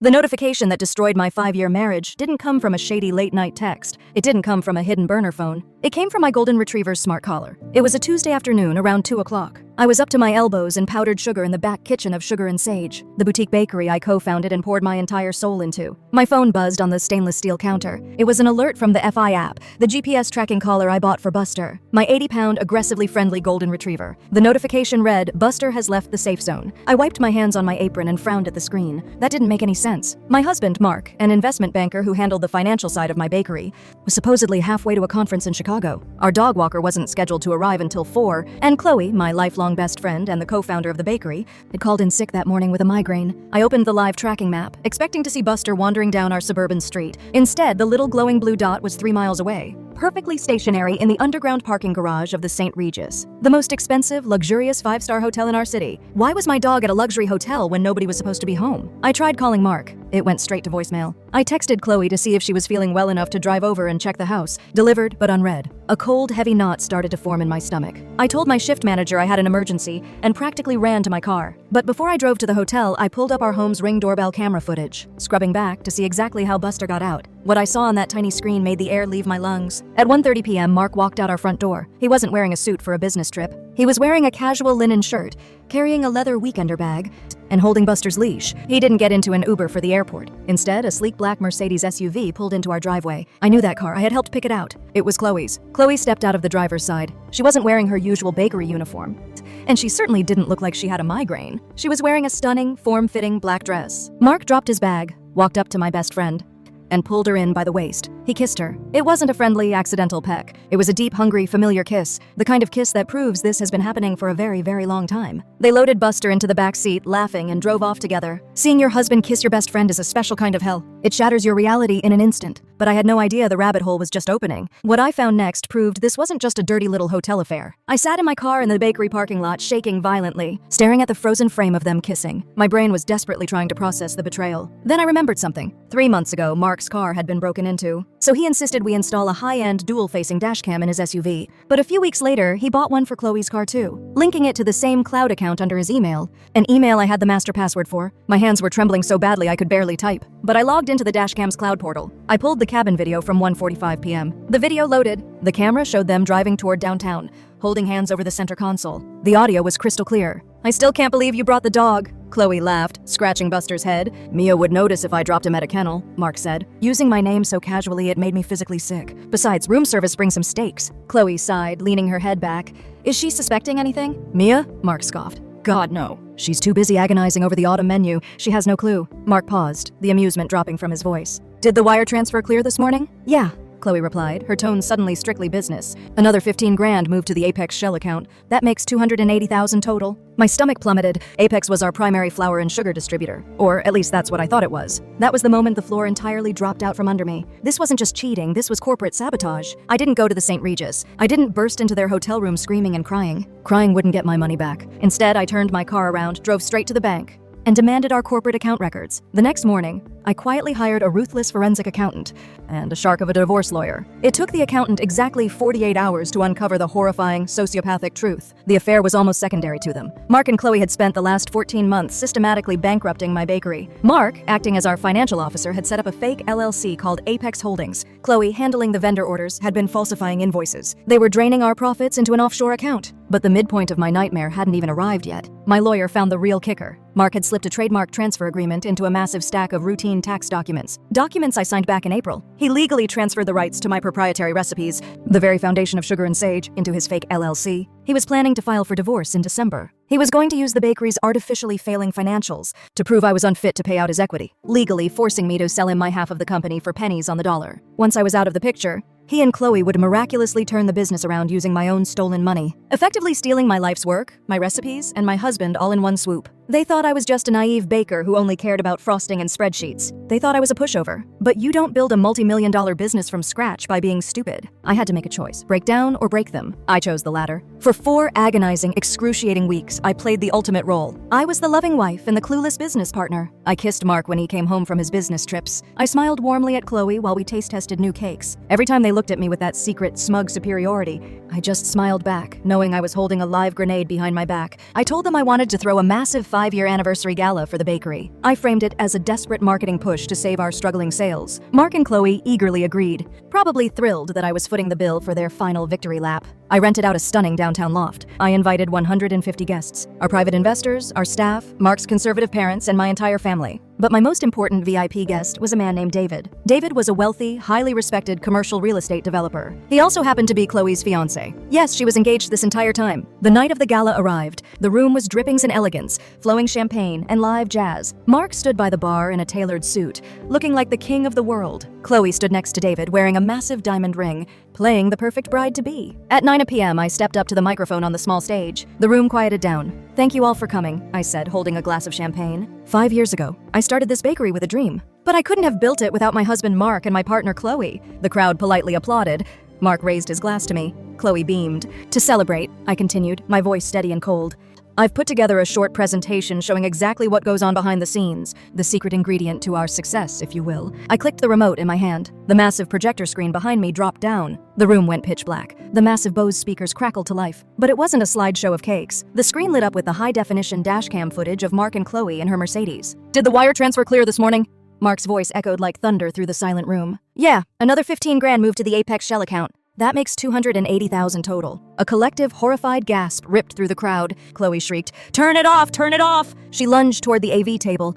The notification that destroyed my 5-year marriage didn't come from a shady late-night text. It didn't come from a hidden burner phone. It came from my golden retriever's smart collar. It was a Tuesday afternoon around 2 o'clock. I was up to my elbows in powdered sugar in the back kitchen of Sugar and Sage, the boutique bakery I co-founded and poured my entire soul into. My phone buzzed on the stainless steel counter. It was an alert from the FI app, the GPS tracking collar I bought for Buster, my 80-pound, aggressively friendly golden retriever. The notification read, "Buster has left the safe zone." I wiped my hands on my apron and frowned at the screen. That didn't make any sense. My husband, Mark, an investment banker who handled the financial side of my bakery, was supposedly halfway to a conference in Chicago. Our dog walker wasn't scheduled to arrive until 4, and Chloe, my lifelong best friend and the co-founder of the bakery, had called in sick that morning with a migraine. I opened the live tracking map, expecting to see Buster wandering down our suburban street. Instead, the little glowing blue dot was 3 miles away, perfectly stationary in the underground parking garage of the St. Regis, the most expensive, luxurious 5-star hotel in our city. Why was my dog at a luxury hotel when nobody was supposed to be home? I tried calling Mark. It went straight to voicemail. I texted Chloe to see if she was feeling well enough to drive over and check the house. Delivered, but unread. A cold, heavy knot started to form in my stomach. I told my shift manager I had an emergency and practically ran to my car. But before I drove to the hotel, I pulled up our home's Ring doorbell camera footage, scrubbing back to see exactly how Buster got out. What I saw on that tiny screen made the air leave my lungs. At 1:30 p.m., Mark walked out our front door. He wasn't wearing a suit for a business trip. He was wearing a casual linen shirt, carrying a leather weekender bag, and holding Buster's leash. He didn't get into an Uber for the airport. Instead, a sleek black Mercedes SUV pulled into our driveway. I knew that car. I had helped pick it out. It was Chloe's. Chloe stepped out of the driver's side. She wasn't wearing her usual bakery uniform, and she certainly didn't look like she had a migraine. She was wearing a stunning, form-fitting black dress. Mark dropped his bag, walked up to my best friend, and pulled her in by the waist. He kissed her. It wasn't a friendly, accidental peck. It was a deep, hungry, familiar kiss, the kind of kiss that proves this has been happening for a very, very long time. They loaded Buster into the back seat, laughing, and drove off together. Seeing your husband kiss your best friend is a special kind of hell. It shatters your reality in an instant. But I had no idea the rabbit hole was just opening. What I found next proved this wasn't just a dirty little hotel affair. I sat in my car in the bakery parking lot, shaking violently, staring at the frozen frame of them kissing. My brain was desperately trying to process the betrayal. Then I remembered something. 3 months ago, Mark's car had been broken into, so he insisted we install a high-end, dual-facing dashcam in his SUV. But a few weeks later, he bought one for Chloe's car too, linking it to the same cloud account under his email, an email I had the master password for. My hands were trembling so badly I could barely type, but I logged into the dashcam's cloud portal. I pulled the cabin video from 1:45 p.m. The video loaded. The camera showed them driving toward downtown, holding hands over the center console. The audio was crystal clear. "I still can't believe you brought the dog," Chloe laughed, scratching Buster's head. "Mia would notice if I dropped him at a kennel," Mark said. Using my name so casually it made me physically sick. Besides, room service brings some steaks. Chloe sighed, leaning her head back. "Is she suspecting anything?" "Mia?" Mark scoffed. "God, no. She's too busy agonizing over the autumn menu. She has no clue." Mark paused, the amusement dropping from his voice. "Did the wire transfer clear this morning?" "Yeah," Chloe replied, her tone suddenly strictly business. "Another 15 grand moved to the Apex Shell account. That makes 280,000 total." My stomach plummeted. Apex was our primary flour and sugar distributor. Or at least that's what I thought it was. That was the moment the floor entirely dropped out from under me. This wasn't just cheating, this was corporate sabotage. I didn't go to the St. Regis. I didn't burst into their hotel room screaming and crying. Crying wouldn't get my money back. Instead, I turned my car around, drove straight to the bank, and demanded our corporate account records. The next morning, I quietly hired a ruthless forensic accountant and a shark of a divorce lawyer. It took the accountant exactly 48 hours to uncover the horrifying, sociopathic truth. The affair was almost secondary to them. Mark and Chloe had spent the last 14 months systematically bankrupting my bakery. Mark, acting as our financial officer, had set up a fake LLC called Apex Holdings. Chloe, handling the vendor orders, had been falsifying invoices. They were draining our profits into an offshore account. But the midpoint of my nightmare hadn't even arrived yet. My lawyer found the real kicker. Mark had slipped a trademark transfer agreement into a massive stack of routine tax documents. Documents I signed back in April. He legally transferred the rights to my proprietary recipes, the very foundation of Sugar and Sage, into his fake LLC. He was planning to file for divorce in December. He was going to use the bakery's artificially failing financials to prove I was unfit to pay out his equity, legally forcing me to sell him my half of the company for pennies on the dollar. Once I was out of the picture, he and Chloe would miraculously turn the business around using my own stolen money, effectively stealing my life's work, my recipes, and my husband all in one swoop. They thought I was just a naive baker who only cared about frosting and spreadsheets. They thought I was a pushover. But you don't build a multi-million-dollar business from scratch by being stupid. I had to make a choice. Break down or break them. I chose the latter. For 4 agonizing, excruciating weeks, I played the ultimate role. I was the loving wife and the clueless business partner. I kissed Mark when he came home from his business trips. I smiled warmly at Chloe while we taste-tested new cakes. Every time they looked at me with that secret, smug superiority, I just smiled back, knowing I was holding a live grenade behind my back. I told them I wanted to throw a massive 5-year anniversary gala for the bakery. I framed it as a desperate marketing push to save our struggling sales. Mark and Chloe eagerly agreed, probably thrilled that I was footing the bill for their final victory lap. I rented out a stunning downtown loft. I invited 150 guests, our private investors, our staff, Mark's conservative parents, and my entire family. But my most important VIP guest was a man named David. David was a wealthy, highly respected commercial real estate developer. He also happened to be Chloe's fiancé. Yes, she was engaged this entire time. The night of the gala arrived. The room was drippings in elegance, flowing champagne, and live jazz. Mark stood by the bar in a tailored suit, looking like the king of the world. Chloe stood next to David, wearing a massive diamond ring, playing the perfect bride-to-be. At 9 p.m., I stepped up to the microphone on the small stage. The room quieted down. "Thank you all for coming," I said, holding a glass of champagne. 5 years ago, I started this bakery with a dream. But I couldn't have built it without my husband Mark and my partner Chloe. The crowd politely applauded. Mark raised his glass to me. Chloe beamed. "To celebrate," I continued, my voice steady and cold, "I've put together a short presentation showing exactly what goes on behind the scenes, the secret ingredient to our success, if you will." I clicked the remote in my hand. The massive projector screen behind me dropped down. The room went pitch black. The massive Bose speakers crackled to life. But it wasn't a slideshow of cakes. The screen lit up with the high-definition dashcam footage of Mark and Chloe in her Mercedes. "Did the wire transfer clear this morning?" Mark's voice echoed like thunder through the silent room. "Yeah, another 15 grand moved to the Apex Shell account. That makes 280,000 total." A collective, horrified gasp ripped through the crowd. Chloe shrieked, "Turn it off! Turn it off!" She lunged toward the AV table.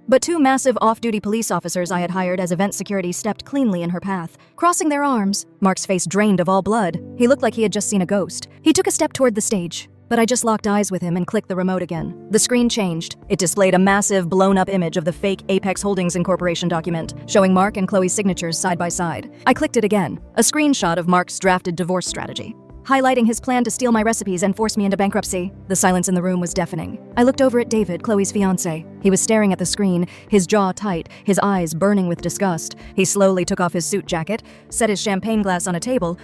But 2 massive off-duty police officers I had hired as event security stepped cleanly in her path, crossing their arms. Mark's face drained of all blood. He looked like he had just seen a ghost. He took a step toward the stage, but I just locked eyes with him and clicked the remote again. The screen changed. It displayed a massive, blown-up image of the fake Apex Holdings Incorporation document, showing Mark and Chloe's signatures side by side. I clicked it again. A screenshot of Mark's drafted divorce strategy, highlighting his plan to steal my recipes and force me into bankruptcy. The silence in the room was deafening. I looked over at David, Chloe's fiancé. He was staring at the screen, his jaw tight, his eyes burning with disgust. He slowly took off his suit jacket, set his champagne glass on a table,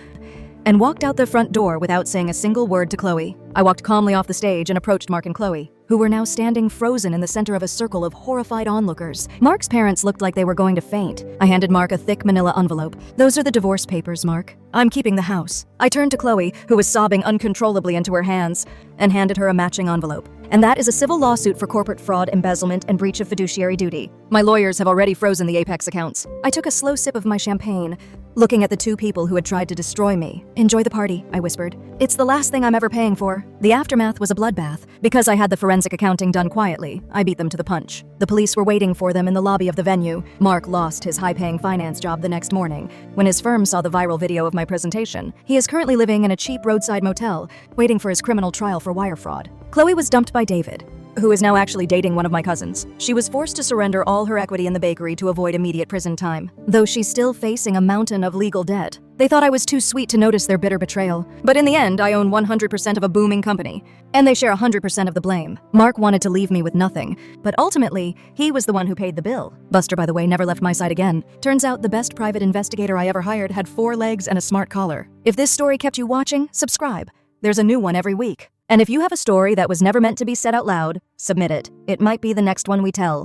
and walked out the front door without saying a single word to Chloe. I walked calmly off the stage and approached Mark and Chloe, who were now standing frozen in the center of a circle of horrified onlookers. Mark's parents looked like they were going to faint. I handed Mark a thick manila envelope. "Those are the divorce papers, Mark. I'm keeping the house." I turned to Chloe, who was sobbing uncontrollably into her hands, and handed her a matching envelope. "And that is a civil lawsuit for corporate fraud, embezzlement, and breach of fiduciary duty. My lawyers have already frozen the Apex accounts." I took a slow sip of my champagne, looking at the 2 people who had tried to destroy me. "Enjoy the party," I whispered. "It's the last thing I'm ever paying for." The aftermath was a bloodbath. Because I had the forensic accounting done quietly, I beat them to the punch. The police were waiting for them in the lobby of the venue. Mark lost his high-paying finance job the next morning when his firm saw the viral video of my presentation. He is currently living in a cheap roadside motel, waiting for his criminal trial for wire fraud. Chloe was dumped by David, who is now actually dating one of my cousins. She was forced to surrender all her equity in the bakery to avoid immediate prison time, though she's still facing a mountain of legal debt. They thought I was too sweet to notice their bitter betrayal. But in the end, I own 100% of a booming company, and they share 100% of the blame. Mark wanted to leave me with nothing, but ultimately, he was the one who paid the bill. Buster, by the way, never left my side again. Turns out the best private investigator I ever hired had 4 legs and a smart collar. If this story kept you watching, subscribe. There's a new one every week. And if you have a story that was never meant to be said out loud, submit it. It might be the next one we tell.